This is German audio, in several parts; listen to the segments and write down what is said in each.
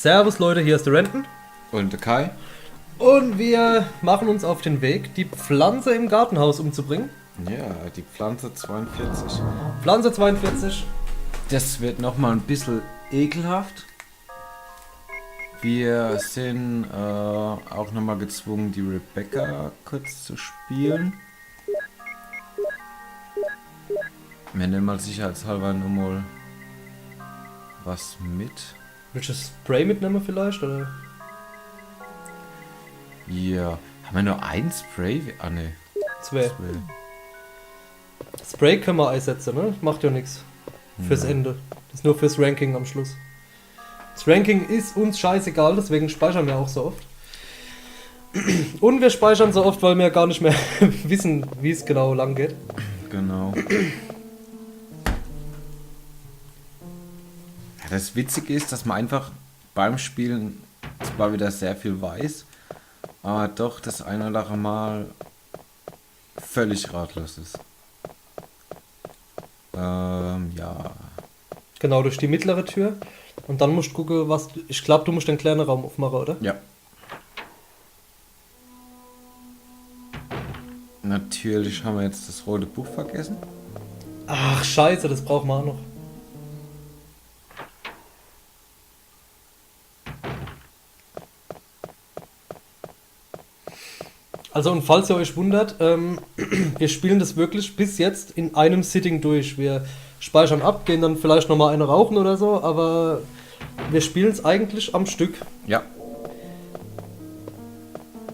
Servus Leute, hier ist der Renten. Und der Kai. Und wir machen uns auf den Weg, die Pflanze im Gartenhaus umzubringen. Ja, die Pflanze 42. Pflanze 42. Das wird nochmal ein bisschen ekelhaft. Wir sind auch nochmal gezwungen, die Rebecca kurz zu spielen. Wir nehmen mal sicherheitshalber nochmal was mit. Willst du Spray mitnehmen vielleicht? Oder? Ja. Haben wir nur ein Spray? Ah ne. Zwei. Spray können wir einsetzen, ne? Macht ja nichts. Fürs Ende. Das ist nur fürs Ranking am Schluss. Das Ranking ist uns scheißegal, deswegen speichern wir auch so oft. Und wir speichern so oft, weil wir gar nicht mehr wissen, wie es genau lang geht. Genau. Ja, das Witzige ist, dass man einfach beim Spielen zwar wieder sehr viel weiß, aber doch das ein oder andere Mal völlig ratlos ist. Ja. Genau, durch die mittlere Tür. Und dann musst du gucken, was... Ich glaube, du musst den kleinen Raum aufmachen, oder? Ja. Natürlich haben wir jetzt das rote Buch vergessen. Ach, scheiße, das brauchen wir auch noch. Also, und falls ihr euch wundert, wir spielen das wirklich bis jetzt in einem Sitting durch. Wir speichern ab, gehen dann vielleicht nochmal eine rauchen oder so, aber wir spielen es eigentlich am Stück. Ja.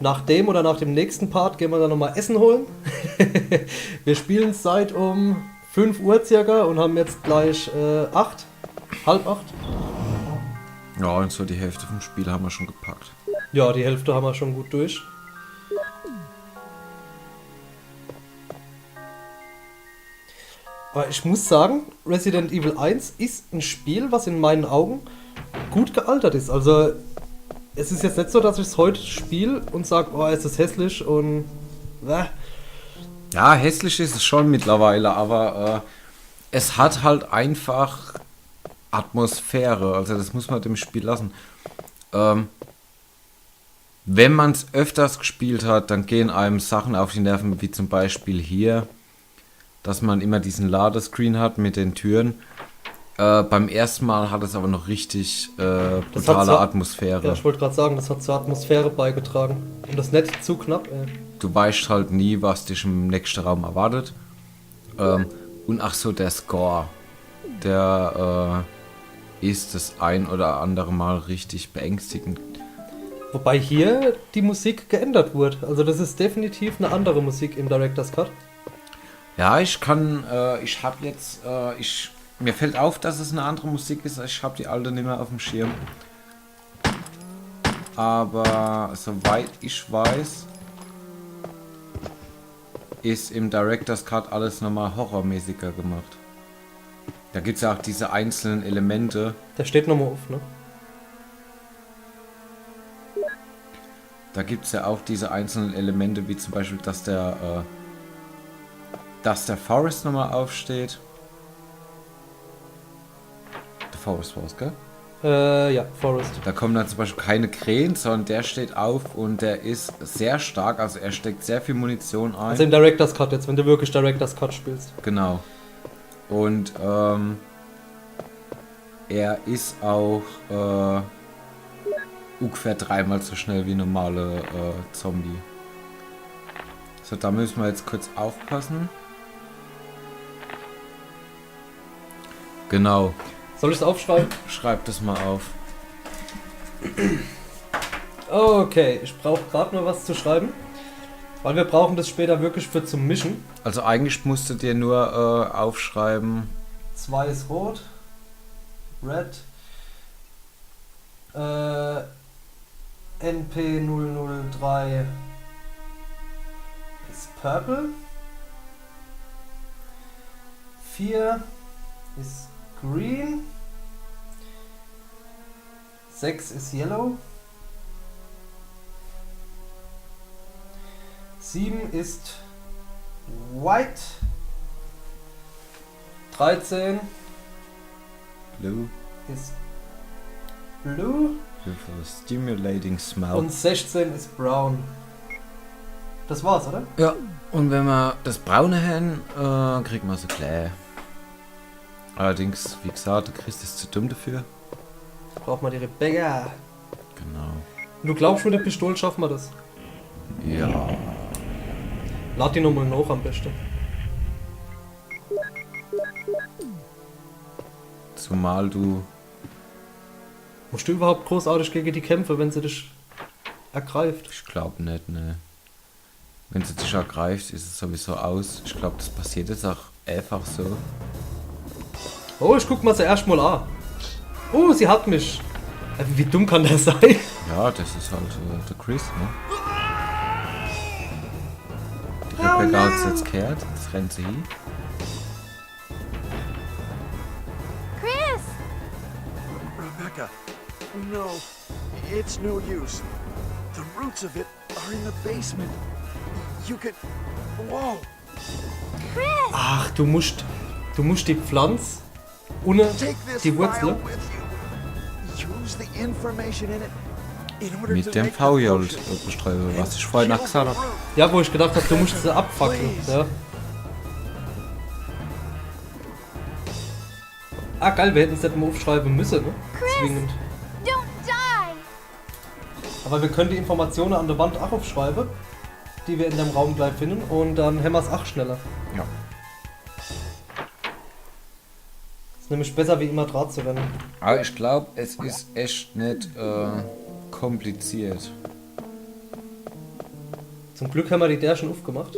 Nach dem oder nach dem nächsten Part gehen wir dann nochmal Essen holen. Wir spielen es seit um 5 Uhr circa und haben jetzt gleich 8, halb 8. Ja, und so die Hälfte vom Spiel haben wir schon gepackt. Ja, die Hälfte haben wir schon gut durch. Aber ich muss sagen, Resident Evil 1 ist ein Spiel, was in meinen Augen gut gealtert ist. Also es ist jetzt nicht so, dass ich es heute spiele und sage, oh, es ist hässlich und... Ja, hässlich ist es schon mittlerweile, aber es hat halt einfach Atmosphäre. Also das muss man dem Spiel lassen. Wenn man es öfters gespielt hat, dann gehen einem Sachen auf die Nerven, wie zum Beispiel hier, dass man immer diesen Ladescreen hat mit den Türen. Beim ersten Mal hat es aber noch richtig brutale Atmosphäre. Ja, ich wollte gerade sagen, das hat zur Atmosphäre beigetragen. Und das nicht zu knapp, ey. Du weißt halt nie, was dich im nächsten Raum erwartet. Und ach so, der Score, der ist das ein oder andere Mal richtig beängstigend. Wobei hier die Musik geändert wurde. Also das ist definitiv eine andere Musik im Director's Cut. Ja, ich habe jetzt, mir fällt auf, dass es eine andere Musik ist. Ich habe die alte nicht mehr auf dem Schirm. Aber soweit ich weiß, ist im Director's Cut alles nochmal horrormäßiger gemacht. Da gibt es ja auch diese einzelnen Elemente. Der steht nochmal auf, ne? Da gibt es ja auch diese einzelnen Elemente, wie zum Beispiel, dass der Forest nochmal aufsteht. Der Forest war's, gell? Ja, Forest. Da kommen dann zum Beispiel keine Krähen, sondern der steht auf und der ist sehr stark, also er steckt sehr viel Munition ein. Also im Director's Cut jetzt, wenn du wirklich Director's Cut spielst. Genau. Und er ist auch ungefähr 3-mal so schnell wie normale Zombie. So, da müssen wir jetzt kurz aufpassen. Genau. Soll ich es aufschreiben? Schreib das mal auf. Okay, ich brauche gerade nur was zu schreiben. Weil wir brauchen das später wirklich für zum Mischen. Also eigentlich musst du dir nur aufschreiben. 2 ist rot. Red. NP003 ist purple. 4 ist green. 6 ist yellow. 7 ist white. 13 Blue. ist blue. with a stimulating smell. Und 16 ist Brown. Das war's, oder? Ja, und wenn wir das braune haben, kriegt man so klar. Allerdings, wie gesagt, der Chris ist zu dumm dafür. Braucht man die Rebecca. Genau. Und du glaubst, mit der Pistole schaffen wir das? Ja. Lad die nochmal noch am besten. Zumal du... Musst du überhaupt großartig gegen die kämpfen, wenn sie dich ergreift? Ich glaube nicht, ne. Wenn sie dich ergreift, ist es sowieso aus. Ich glaube, das passiert jetzt auch einfach so. Oh, ich guck mal zuerst mal an. Oh, sie hat mich. Wie dumm kann das sein? Ja, das ist halt der Chris, ne? Die Rebecca hat es jetzt gehört, jetzt rennt sie hin. Chris! Rebecca, no, it's no use. The roots of it are in the basement. You could... Whoa! Chris! Ach, du musst die Pflanze ohne Take this die file Wurzel. with you. Use the information in it in order to Mit dem make the V-Jolt potion. bestreuen, was ich vorhin auch gesagt habe. Ja, wo ich gedacht habe, du musst sie abfackeln. Ja. Ah, geil, wir hätten es nicht mal aufschreiben müssen, ne? Zwingend. Don't die! Aber wir können die Informationen an der Wand auch aufschreiben, die wir in dem Raum gleich finden, und dann haben wir es auch schneller. Ja. Ist nämlich besser wie immer Draht zu rennen. Aber ich glaube, es ist echt nicht kompliziert. Zum Glück haben wir die der schon aufgemacht.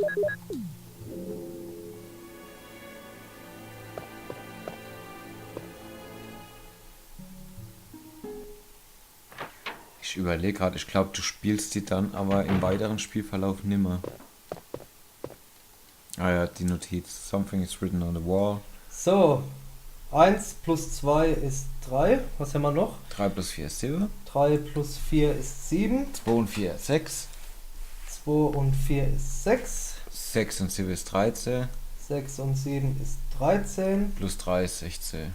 Ich überlege gerade, ich glaube, du spielst die dann aber im weiteren Spielverlauf nimmer. Ah ja, die Notiz. Something is written on the wall. So, 1 plus 2 ist 3. Was haben wir noch? 3 plus 4 ist 7. 3 plus 4 ist 7. 2 und 4 ist 6. 2 und 4 ist 6. 6 und 7 ist 13. 6 und 7 ist 13. Plus 3 ist 16.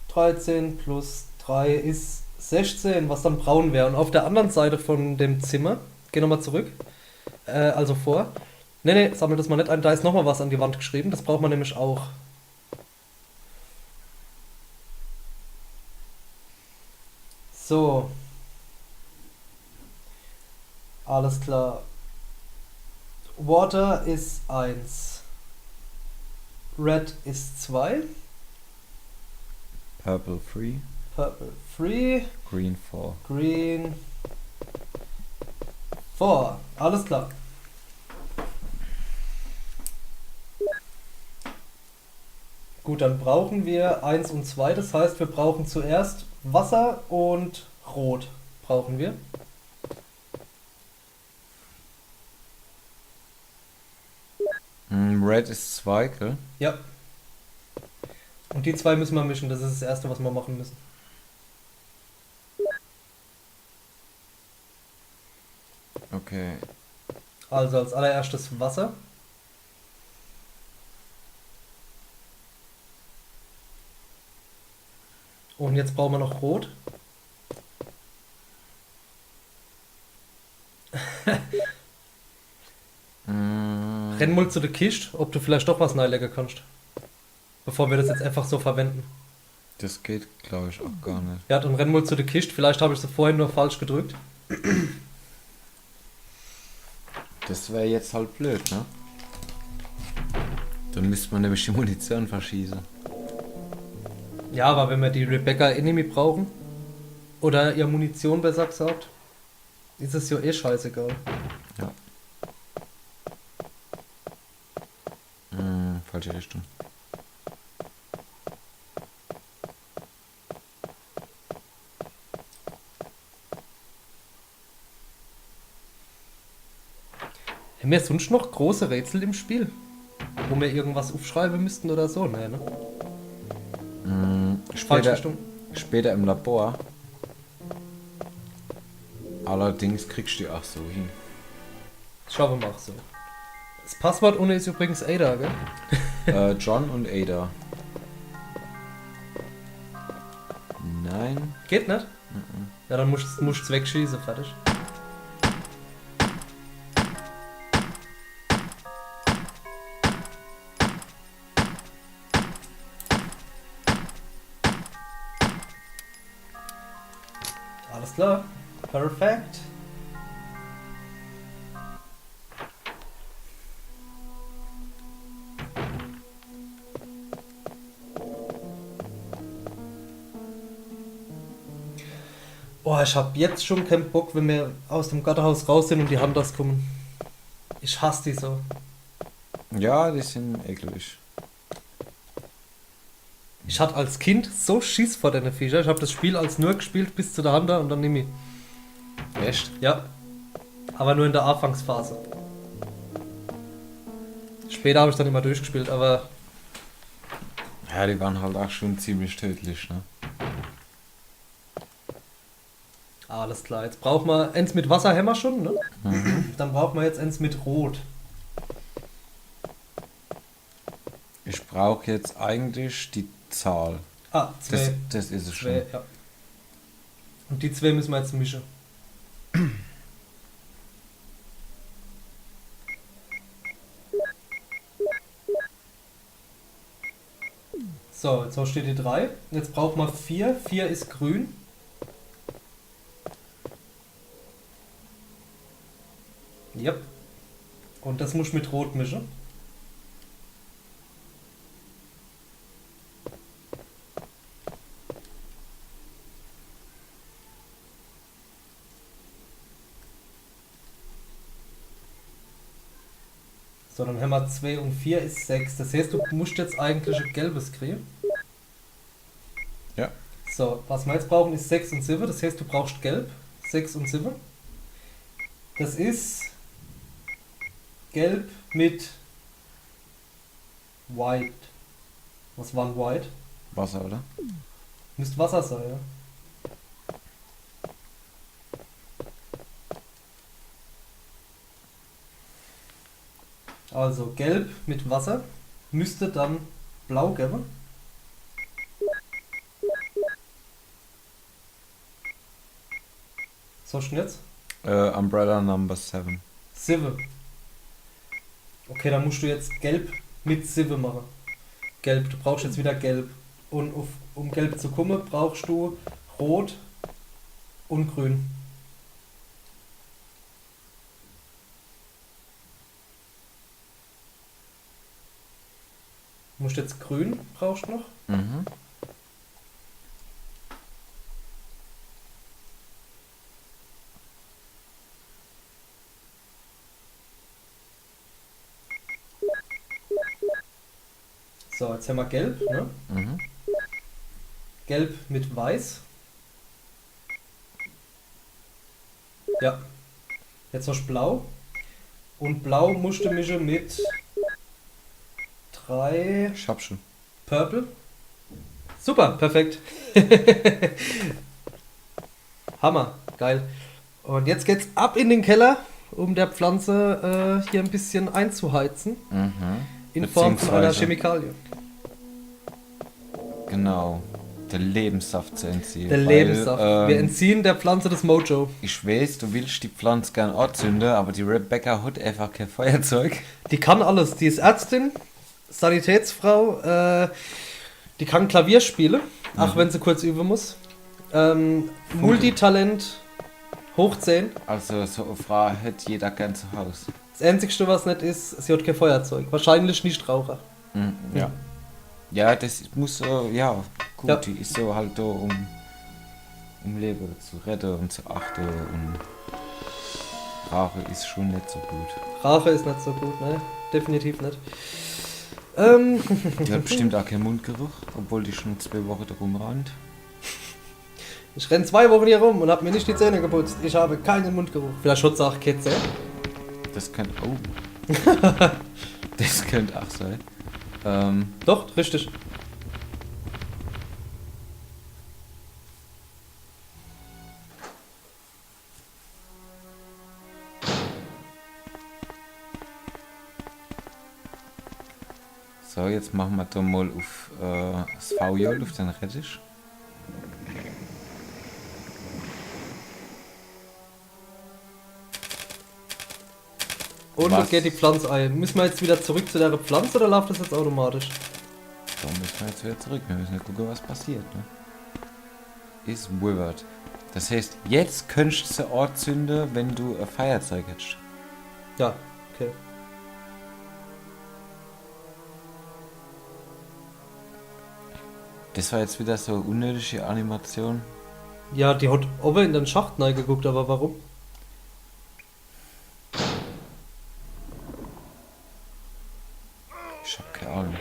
13 plus 3 ist 16, was dann braun wäre. Und auf der anderen Seite von dem Zimmer, geh nochmal zurück, also vor. Ne, sammelt das mal nicht ein, da ist nochmal was an die Wand geschrieben, das braucht man nämlich auch. So. Alles klar. Water ist 1. Red ist 2. Purple 3. Purple 3. Green 4. Green 4. Alles klar. Gut, dann brauchen wir 1 und 2. Das heißt, wir brauchen zuerst Wasser und Rot. Brauchen wir. Red ist 2, gell? Ja. Und die zwei müssen wir mischen. Das ist das Erste, was wir machen müssen. Okay. Also als allererstes Wasser. Und jetzt brauchen wir noch Rot. Renn mal zu der Kiste, ob du vielleicht doch was neilecken kannst. Bevor wir das jetzt einfach so verwenden. Das geht, glaube ich, auch gar nicht. Ja, dann renn mal zu der Kiste. Vielleicht habe ich sie vorhin nur falsch gedrückt. Das wäre jetzt halt blöd, ne? Dann müsste man nämlich die Munition verschießen. Ja, aber wenn wir die Rebecca Enemy brauchen, oder ihr Munition besser gesagt, ist es ja eh scheißegal. Ja. Falsche Richtung. Haben wir sonst noch große Rätsel im Spiel? Wo wir irgendwas aufschreiben müssten oder so? Nee, ne? Falsche Später, Richtung. später im Labor. Allerdings kriegst du die auch so hin. Das schaffen wir auch so. Das Passwort ohne ist übrigens Ada, gell? John und Ada. Nein. Geht nicht? Ja, dann musst du es wegschießen, fertig. Alles klar. Perfekt. Boah, ich hab jetzt schon keinen Bock, wenn wir aus dem Gartenhaus raus sind und die Hunters kommen. Ich hasse die so. Ja, die sind eklig. Ich hatte als Kind so Schiss vor den Viecher. Ich habe das Spiel als nur gespielt bis zu der Hunter und dann nehme ich. Echt? Ja. Aber nur in der Anfangsphase. Später habe ich dann immer durchgespielt, aber Ja, die waren halt auch schon ziemlich tödlich, ne? alles klar. Jetzt brauchen wir eins mit Wasser, haben wir schon, ne? Dann brauchen wir jetzt eins mit Rot. Ich brauche jetzt eigentlich die Zahl. Ah, zwei. Das ist es schon. Zwei, ja. Und die zwei müssen wir jetzt mischen. So, jetzt steht die 3. Jetzt brauchen wir 4. 4 ist grün. Yep. Und das muss ich mit Rot mischen. So, dann haben wir 2 und 4 ist 6. Das heißt, du musst jetzt eigentlich ein gelbes kriegen. Ja. So, was wir jetzt brauchen ist 6 und 7. Das heißt, du brauchst gelb. 6 und 7. Das ist gelb mit white. Was war ein white? Wasser, oder? Müsste Wasser sein, ja. Also gelb mit Wasser müsste dann blau geben. So schnell jetzt? Umbrella Number 7. 7. Okay, dann musst du jetzt gelb mit 7 machen. Gelb, du brauchst jetzt wieder gelb. Und um gelb zu kommen, brauchst du rot und grün. Du musst jetzt grün, brauchst du noch. Mhm. So, jetzt haben wir gelb, ne? Mhm. Gelb mit weiß. Ja. Jetzt hast du blau. Und blau musst du mischen mit 3 Ich hab schon. Purple. Super, perfekt. Hammer, geil. Und jetzt geht's ab in den Keller, um der Pflanze hier ein bisschen einzuheizen. Mhm. In Form von einer Beziehungsweise- Chemikalie. Genau. Der Lebenssaft zu entziehen. Der Weil, Lebenssaft. Wir entziehen der Pflanze das Mojo. Ich weiß, du willst die Pflanze gern anzünden, aber die Rebecca hat einfach kein Feuerzeug. Die kann alles. Die ist Ärztin, Sanitätsfrau, die kann Klavier spielen, auch wenn sie kurz üben muss. Multitalent, hoch 10. Also so eine Frau hätte jeder gern zu Hause. Das Einzige, was nicht ist, sie hat kein Feuerzeug. Wahrscheinlich nicht Raucher. Mhm. Ja. Ja, das muss so, ja, gut, Ja. die ist so halt da, um Leben zu retten und zu achten und Rauchen ist schon nicht so gut. Raucher ist nicht so gut, ne? Definitiv nicht. Die hat bestimmt auch keinen Mundgeruch, obwohl die schon 2 Wochen da rumrennt. Ich renne 2 Wochen hier rum und habe mir nicht die Zähne geputzt. Ich habe keinen Mundgeruch. Vielleicht hat sie auch keine Zähne. Das könnte, oh. Das könnte auch sein. Doch, richtig. So, jetzt machen wir da mal auf das V-Jol, auf den Rettich. Und Was? geht die Pflanze ein. Müssen wir jetzt wieder zurück zu der Pflanze oder läuft das jetzt automatisch? Da müssen wir jetzt wieder zurück. Wir müssen ja gucken, was passiert. Ne? Ist withered. Das heißt, jetzt könntest du den Ort zünden, wenn du ein Feuerzeug hättest. Ja, okay. Das war jetzt wieder so eine unnötige Animation. Ja, die hat oben in den Schacht reingeguckt, aber warum? Ich hab keine Ahnung.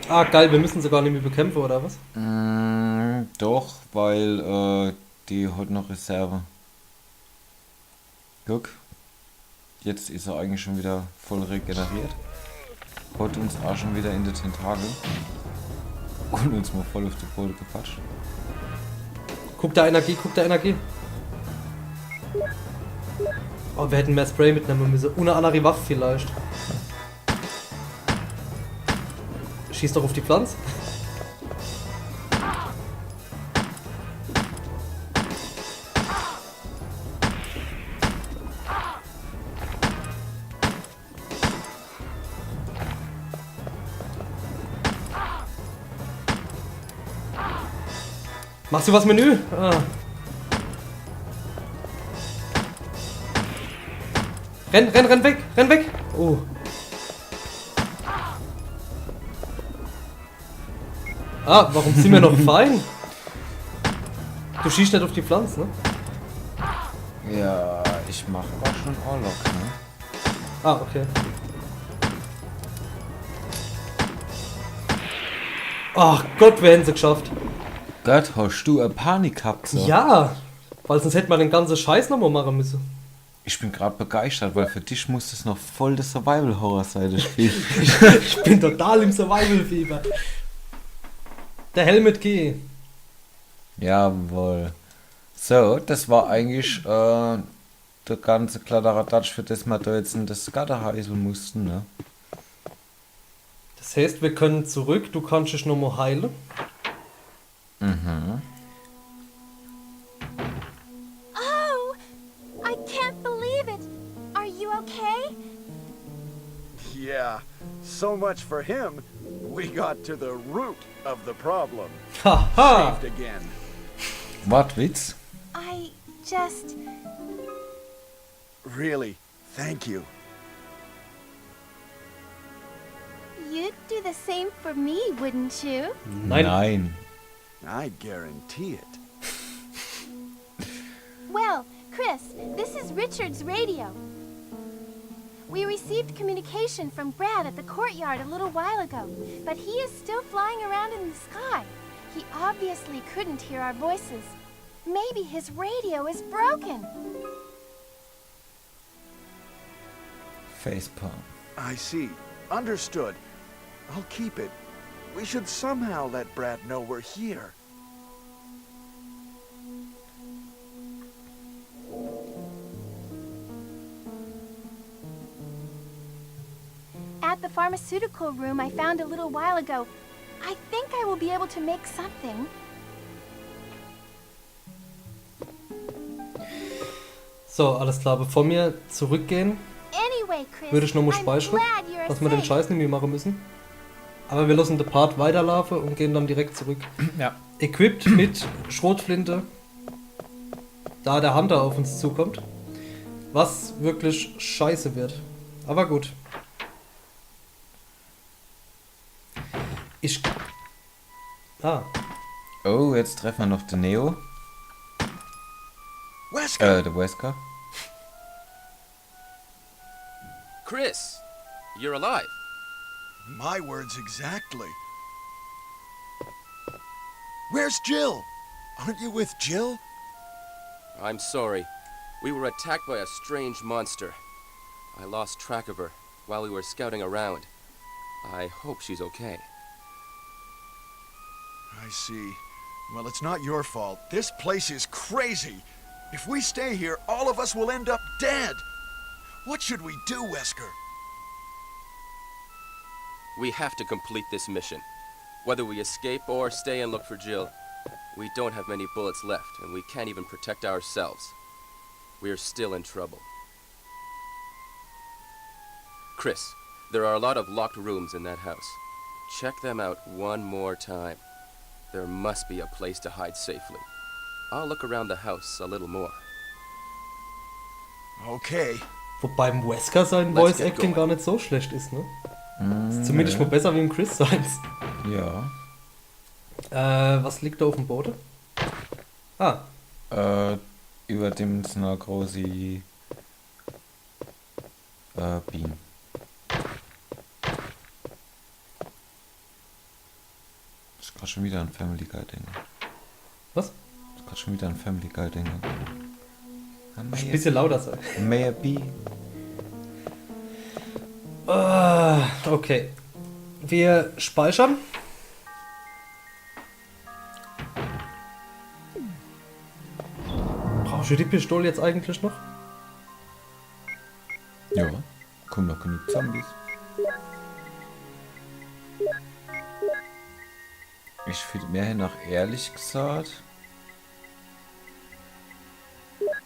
Ah, geil, wir müssen sie gar nicht mehr bekämpfen, oder was? Doch, weil die hat noch Reserve. Guck. Jetzt ist er eigentlich schon wieder voll regeneriert. Hat uns auch schon wieder in die Tentakel. Und uns mal voll auf die Kohle gepatscht. Guck da Energie, guck da Energie. Oh, wir hätten mehr Spray mitnehmen müssen. Ohne andere Waffe vielleicht. Schieß doch auf die Pflanze. Machst du was Menü? Ah. Renn weg, renn weg! Oh. Ah, warum sind wir noch fein? Du schießt nicht auf die Pflanze, ne? Ja, ich mach aber schon Orlok, ne? Ah, okay. Ach Gott, wir hätten sie geschafft. Gott, hast du eine Panik gehabt? So? Ja, weil sonst hätten wir den ganzen Scheiß nochmal machen müssen. Ich bin gerade begeistert, weil für dich muss es noch voll das Survival-Horror-Seite spielen. Ich bin total im Survival-Fieber. Der Helmet G. Jawohl. So, das war eigentlich der ganze Kladderadatsch, für das wir da jetzt in das Gatter heißen mussten, ne? Das heißt, wir können zurück, du kannst dich nochmal heilen. Mhm. Oh, I can't believe it. Are you okay? Yeah, so much for him. We got to the root of the problem. Haha! Saved again. Wortwitz? I just... Really, thank you. You'd do the same for me, wouldn't you? Nein. I'd guarantee it. Well, Chris, this is Richard's radio. We received communication from Brad at the courtyard a little while ago, but he is still flying around in the sky. He obviously couldn't hear our voices. Maybe his radio is broken. Facepalm. I see. Understood. I'll keep it. We should somehow let Brad know we're here. At the pharmaceutical room I found a little while ago, I think I will be able to make something. So, alles klar. Bevor wir zurückgehen, Anyway, Chris, würde ich nochmal I'm speichern, glad you're dass wir den safe. Scheiß nicht mehr machen müssen. Aber wir lassen den Part weiterlaufen und gehen dann direkt zurück. Ja. Equipped mit Schrotflinte, da der Hunter auf uns zukommt. Was wirklich scheiße wird. Aber gut. Oh, jetzt treffen wir noch den Neo. Wesker! Der Wesker. Chris, you're alive. My words exactly. Where's Jill? Aren't you with Jill? I'm sorry. We were attacked by a strange monster. I lost track of her while we were scouting around. I hope she's okay. I see. Well, it's not your fault. This place is crazy. If we stay here, all of us will end up dead. What should we do, Wesker? We have to complete this mission. Whether we escape or stay and look for Jill, we don't have many bullets left, and we can't even protect ourselves. we're still in trouble. Chris, there are a lot of locked rooms in that house. Check them out one more time. There must be a place to hide safely. I'll look around the house a little more. Okay. Wobei im Wesker sein Let's Voice get Acting going. gar nicht so schlecht ist, ne? Ist zumindest mal besser wie im Chris seins. Ja. Was liegt da auf dem Boden? Ah, Überdimensional große Beam. Das ist gerade schon wieder ein Family Guy Ding. was? Das ist gerade schon wieder ein Family Guy Ding. Muss ein bisschen lauter sein. Maybe. Okay. Wir speichern. Brauchst du die Pistole jetzt eigentlich noch? Ja, kommen noch genug Zombies. Ich finde mehr nach ehrlich gesagt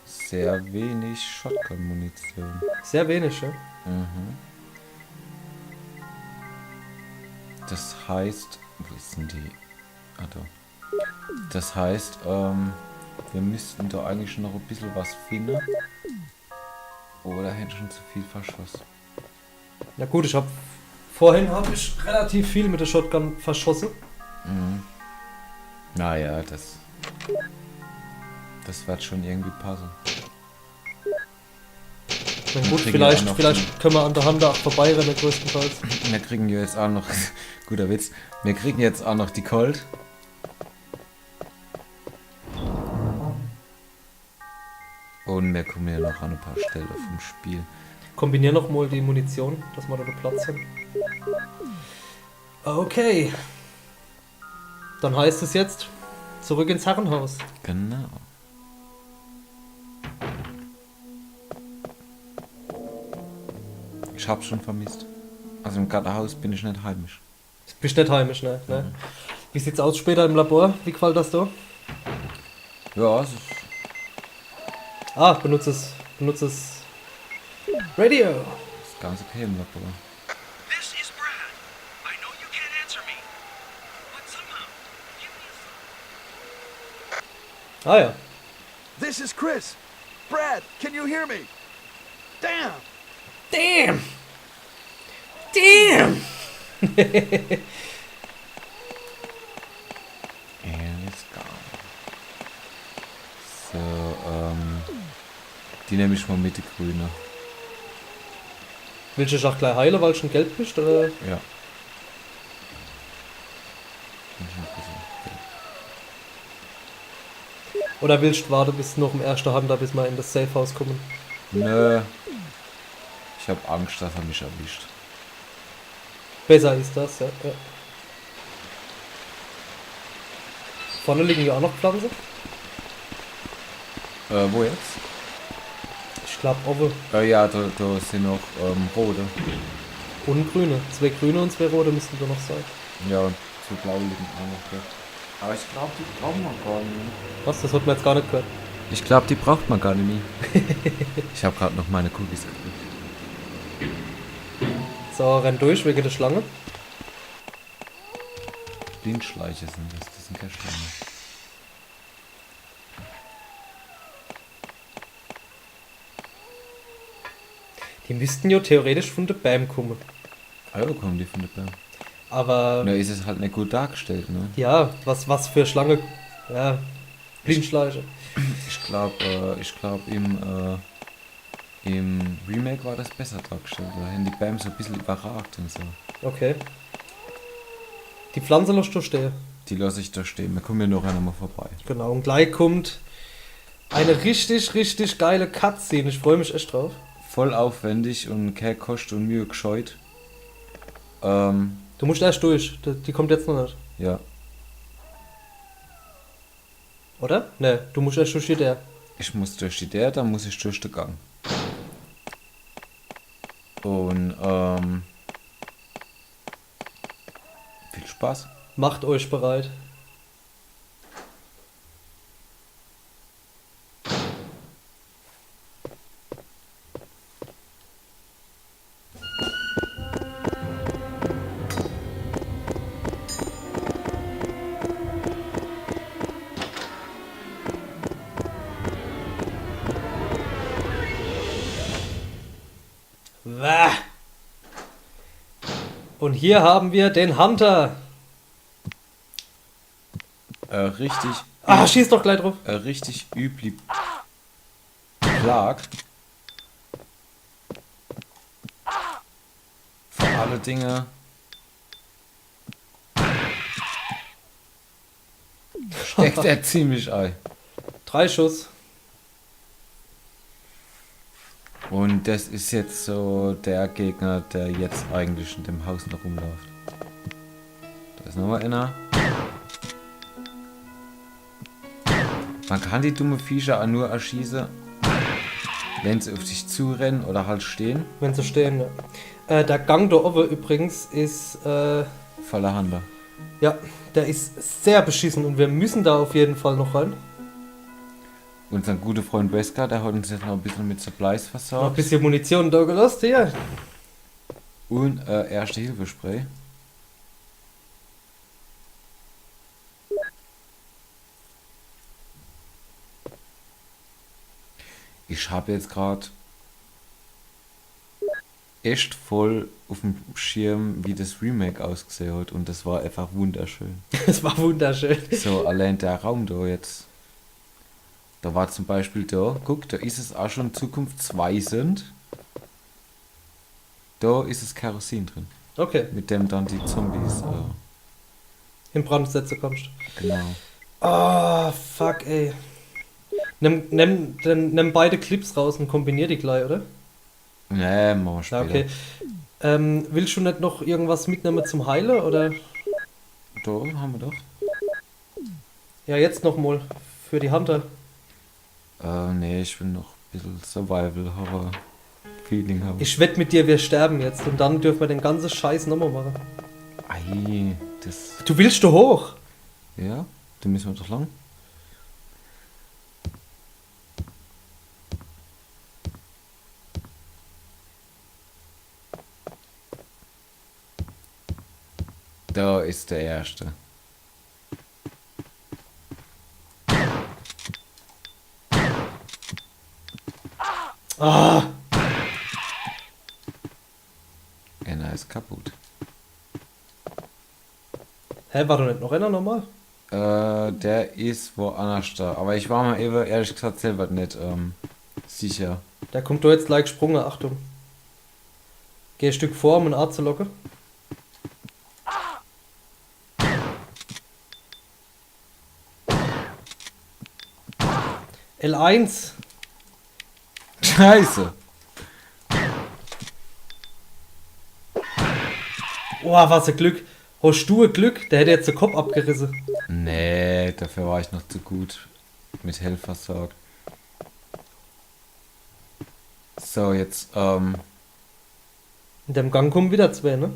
sehr wenig Shotgun-Munition. Sehr wenig, ja? Mhm. Das heißt, wo ist denn die? Ah, da. Das heißt, wir müssten da eigentlich noch ein bisschen was finden. Oder hätte schon zu viel verschossen. Ja gut, vorhin habe ich relativ viel mit der Shotgun verschossen. Mhm. Naja, das wird schon irgendwie passen. Na gut, kriegen ja auch noch vielleicht können wir an der Hand auch vorbeirennen größtenteils. Wir kriegen ja jetzt auch noch, guter Witz, wir kriegen jetzt auch noch die Colt. Und wir kommen ja noch an ein paar Stellen vom Spiel. Kombinieren noch mal die Munition, dass wir da den Platz haben. Okay. Dann heißt es jetzt, zurück ins Herrenhaus. Genau. Ich hab's schon vermisst. Also im Gartenhaus bin ich nicht heimisch. Bist nicht heimisch, ne? Wie sieht's aus später im Labor? Wie gefällt das da? Ja, es ist Ah, benutze es. Radio. ganz okay im Labor. This is Brad. I know you can't answer me, but somehow, give me a Ah ja. This is Chris. Brad, can you hear me? Damn! Damn! Damn! And it's gone. So, die nehme ich mal mit, die grüne. Willst du dich auch gleich heilen, weil du schon gelb bist? Oder? Ja. Bin schon ein bisschen- Oder willst du warten bis noch im ersten Hand, bis wir in das Safe House kommen? Nö. Ich habe Angst, dass er mich erwischt. Besser ist das, ja. Vorne liegen ja auch noch Pflanzen. Wo jetzt? Ich glaube oben. Ja, da sind noch rote. Und grüne. 2 grüne und 2 rote müssten da noch sein. Ja, und so blau liegen auch noch dort. Aber ich glaube, die brauchen wir gar nicht. Was? Das hat man jetzt gar nicht gehört. Ich glaube, die braucht man gar nicht mehr. Ich habe gerade noch meine Cookies gekriegt. So, renn durch wegen der Schlange. Blindschleiche sind das sind keine Schlangen. Die müssten ja theoretisch von der BAM kommen. Ah ja, kommen die von der Bär. Aber Da ist es halt nicht gut dargestellt, ne? ja, was für Schlange. Ja, Blindschleiche. Ich glaube, im Remake war das besser dargestellt. Da haben die Bam so ein bisschen überragt und so. Okay. Die Pflanze lässt du stehen. Die lasse ich da stehen. Wir kommen ja noch einmal vorbei. Genau, und gleich kommt eine richtig, richtig geile Cutscene. Ich freue mich echt drauf. Voll aufwendig und keine Kost und Mühe gescheut. Du musst erst durch. Die kommt jetzt noch nicht. Ja. Oder? Ne, du musst erst durch die der. Ich muss durch die der, dann muss ich durch den Gang. Und viel Spaß. Macht euch bereit. Wah. Und hier haben wir den Hunter. Richtig. Ah, schieß doch gleich drauf. Richtig üblich. Plag. Vor alle Dinge. Steckt er ziemlich ein. 3 Schuss. Und das ist jetzt so der Gegner, der jetzt eigentlich in dem Haus noch rumläuft. Da ist nochmal einer. Man kann die dumme Viecher auch nur erschießen, wenn sie auf dich zurennen oder halt stehen. Wenn sie stehen, ja. Der Gang da oben übrigens ist, Voller Handler. ja, der ist sehr beschissen und wir müssen da auf jeden Fall noch rein. Unser guter Freund Wesker, der hat uns jetzt noch ein bisschen mit Supplies Noch ein versorgt. bisschen Munition da gelassen, hier. Und Erste-Hilfe-Spray. Ich habe jetzt gerade echt voll auf dem Schirm, wie das Remake ausgesehen hat. Und das war einfach wunderschön. Das war wunderschön. So, allein der Raum da jetzt. Da war zum Beispiel da, guck, da ist es auch schon zukunftsweisend. Da ist es Kerosin drin. Okay, Mit dem dann die Zombies. in Brandsätze kommst. Genau. Ah, fuck, ey. Nimm beide Clips raus und kombinier die gleich, oder? Nee, machen wir Ja, später. okay. Willst du nicht noch irgendwas mitnehmen zum Heilen, oder? Da haben wir doch. Ja, jetzt nochmal. Für die Hunter. Nee, ich will noch ein bisschen Survival-Horror-Feeling haben. Ich wette mit dir, wir sterben jetzt. Und dann dürfen wir den ganzen Scheiß nochmal machen. Ei, das... Du willst da hoch? Ja, da müssen wir doch lang. Da ist der erste. Ah, Einer ist kaputt. hä, war doch nicht noch einer normal? Der ist woanders da. Aber ich war mir eben ehrlich gesagt selber nicht sicher. Der kommt da jetzt gleich gesprungen, Achtung. Geh ein Stück vor, um einen Arzt zu locken. L1. Scheiße! Oh, was ein Glück. Hast du ein Glück? Der hätte jetzt den Kopf abgerissen. Nee, dafür war ich noch zu gut mit Helfersorg. So, jetzt, In dem Gang kommen wieder 2, ne?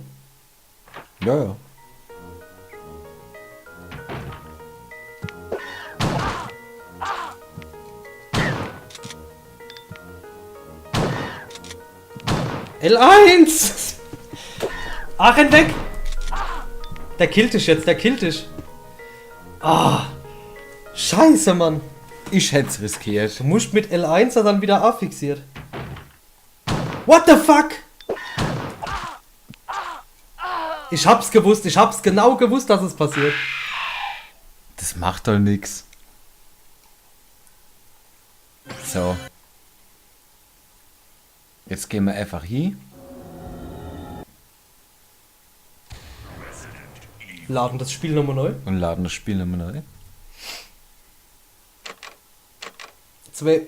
ja, ja. L1! Ach, renn weg! Der killt dich jetzt, der killt dich. Ah! Scheiße, Mann! Ich hätte es riskiert. Du musst mit L1 dann wieder affixiert. What the fuck? Ich hab's gewusst, ich hab's genau gewusst, dass es passiert. Das macht doch nix. So. Jetzt gehen wir einfach hier. Laden das Spiel nochmal neu. Und laden das Spiel nochmal neu. 2.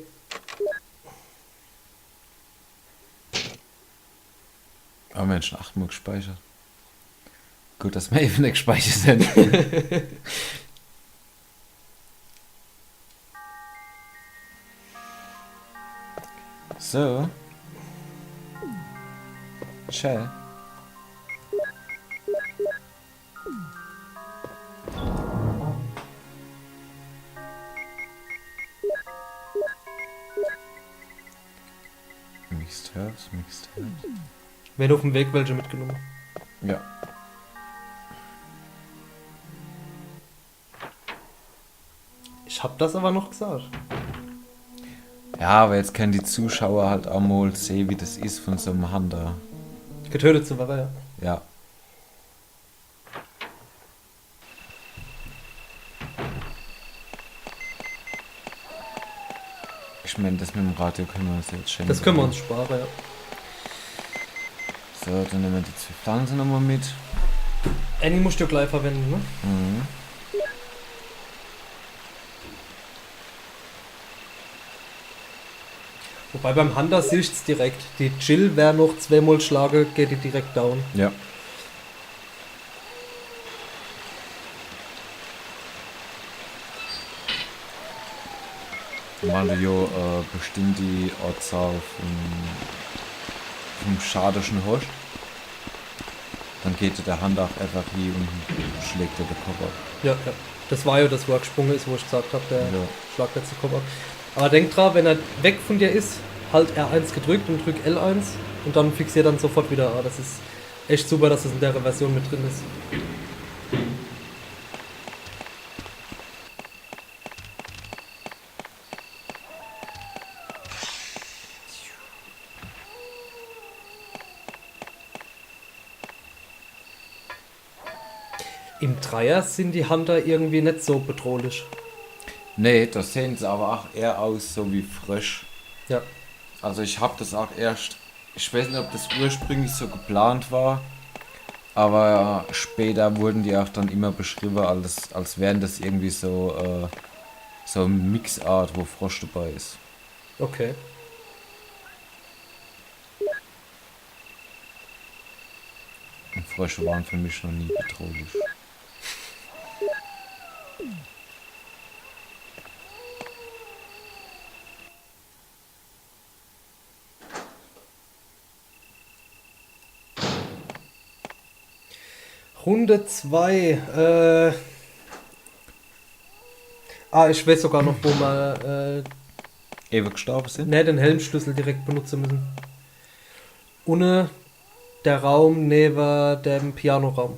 Oh Mensch, 8-mal gespeichert. Gut, dass wir eben nicht gespeichert sind. So. Tschä. Mixed Herbs, Mixed Herbs. Wenn auf dem Weg welche mitgenommen. Ja. Ich hab das aber noch gesagt. Ja, aber jetzt können die Zuschauer halt auch mal sehen, wie das ist von so einem Hunter. Getötet zu werden, ja. Ja. Ich meine, das mit dem Radio können wir uns jetzt schenken. Das können wir uns sparen, ja. So, dann nehmen wir die 2 Pflanzen nochmal mit. Annie musst du gleich verwenden, ne? Mhm. Wobei beim Hunter siehst du es direkt. Die Jill wäre noch 2-mal schlagen, geht die direkt down. Ja. Weil du ja bestimmt die Ortzahl vom Schaden schon hast, dann geht der Hand auch einfach hier und schlägt dir den Kopf ab. Ja, ja. Das war ja das, wo er gesprungen ist, wo ich gesagt habe, der Ja. Schlag letzte Kopf ab. Aber denk dran, wenn er weg von dir ist, halt R1 gedrückt und drück L1 und dann fixiert dann sofort wieder A. Das ist echt super, dass das in der Version mit drin ist. Im Dreier sind die Hunter irgendwie nicht so bedrohlich. Nee, das sehen sie aber auch eher aus so wie frisch. Ja. Also ich habe das auch erst, ich weiß nicht, ob das ursprünglich so geplant war, aber später wurden die auch dann immer beschrieben, als wären das irgendwie so, so eine Mixart, wo Frosch dabei ist. Okay. Und Frösche waren für mich noch nie bedrohlich. Runde 2. Ich weiß sogar noch, wo wir Ewig gestorben sind? den Helmschlüssel direkt benutzen müssen. Ohne der Raum neben dem Pianoraum.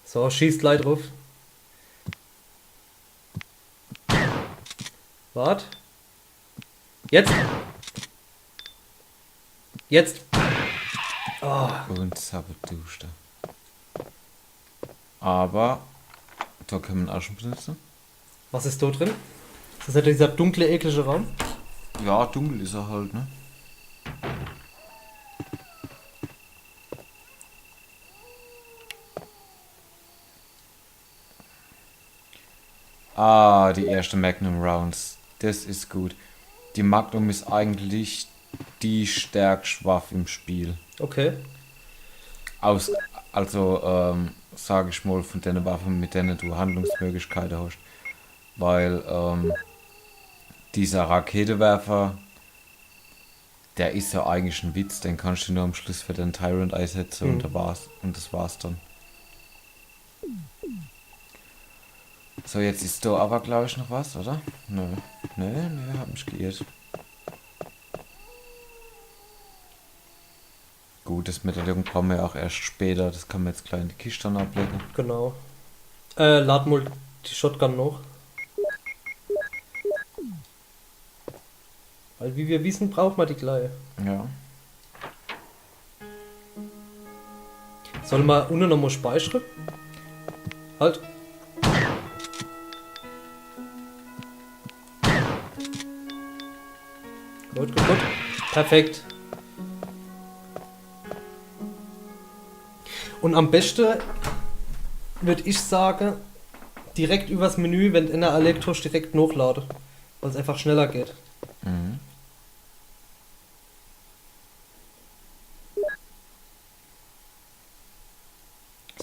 So, schießt gleich drauf. Wart. Jetzt. Jetzt. Und Sabotduschte. Aber da können wir auch schon benutzen. Was ist da drin? Ist das nicht dieser dunkle, eklige Raum? Ja, dunkel ist er halt, ne? Ah, die erste Magnum Rounds. Das ist gut. Die Magnum ist eigentlich die stärkste Waffe im Spiel. Okay. Sage ich mal, von den Waffen, mit denen du Handlungsmöglichkeiten hast. Weil dieser Raketewerfer, der ist ja eigentlich ein Witz, den kannst du nur am Schluss für den Tyrant einsetzen und das war's dann. So, jetzt ist da aber, glaube ich, noch was, oder? Nö, hab mich geirrt. Gut, das Medaillon brauchen wir ja auch erst später, das kann man jetzt gleich in die Kiste dann ablegen. Genau. Lad mal die Shotgun noch. Weil wie wir wissen, braucht man die gleich. Ja. Sollen wir unten nochmal speichern? Halt. Gut. Perfekt. Und am besten würde ich sagen, direkt übers Menü, wenn in der Elektrosch direkt hochladen. Weil es einfach schneller geht. Mhm.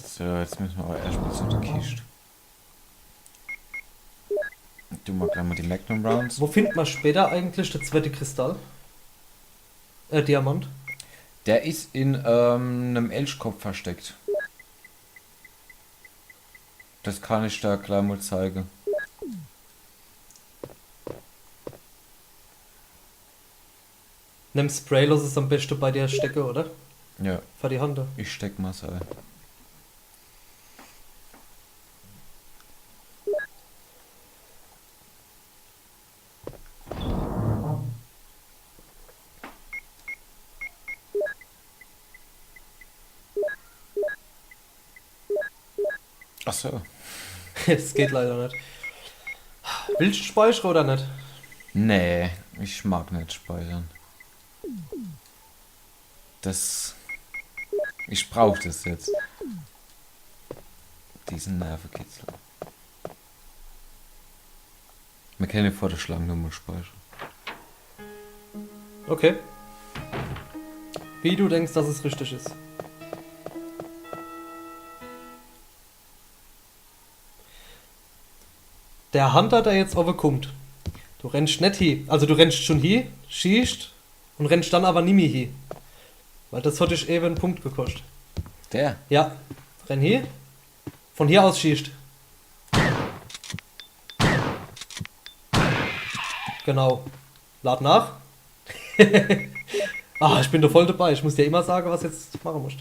So, jetzt müssen wir aber erstmal zu der Kiste. Du mal gleich mal die Magnum Rounds. Wo findet man später eigentlich der zweite Kristall? Diamant. Der ist in einem Elchkopf versteckt. Das kann ich da gleich mal zeigen. Nimm Spraylos ist am besten bei dir stecke, oder? Ja, Für die Hand. ich steck mal ein. Ach so. Es geht leider nicht. Willst du speichern oder nicht? Nee, ich mag nicht speichern. Ich brauche das jetzt. Diesen Nervenkitzel. Wir können ja vor der Schlangennummer speichern. Okay. Wie du denkst, dass es richtig ist. Der Hunter, der jetzt kommt. Du rennst nicht hin. Also du rennst schon hin, schießt und rennst dann aber nie mehr hin. Weil das hat dich eben einen Punkt gekostet. Der? Ja, renn hier. Von hier aus schießt. Genau. Lad nach. Ich bin da voll dabei. Ich muss dir immer sagen, was jetzt machen musst.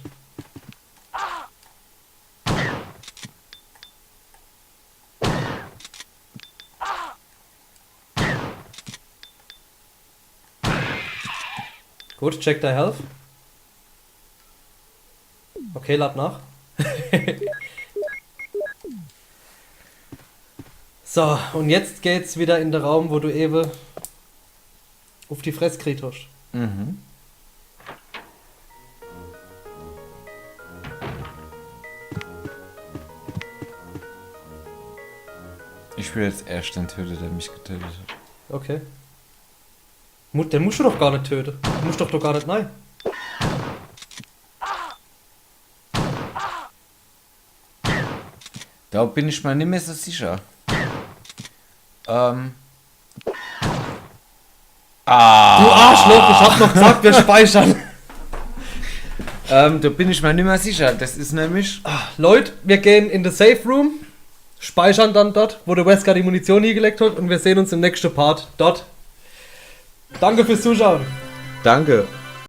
Gut, check der Health. Okay, lad nach. So, und jetzt geht's wieder in den Raum, wo du eben auf die Fresse gekriegt hast. Mhm. Ich will jetzt erst den töten, der mich getötet hat. Okay. Den musst du doch gar nicht töten. Du musst doch gar nicht, nein. Da bin ich mir nicht mehr so sicher. Du Arschloch, ich hab noch gesagt, wir speichern. Da bin ich mir nicht mehr sicher. Das ist nämlich... Leute, wir gehen in the Safe Room, speichern dann dort, wo der Wesker die Munition hingelegt hat und wir sehen uns im nächsten Part dort. Danke fürs Zuschauen. Danke.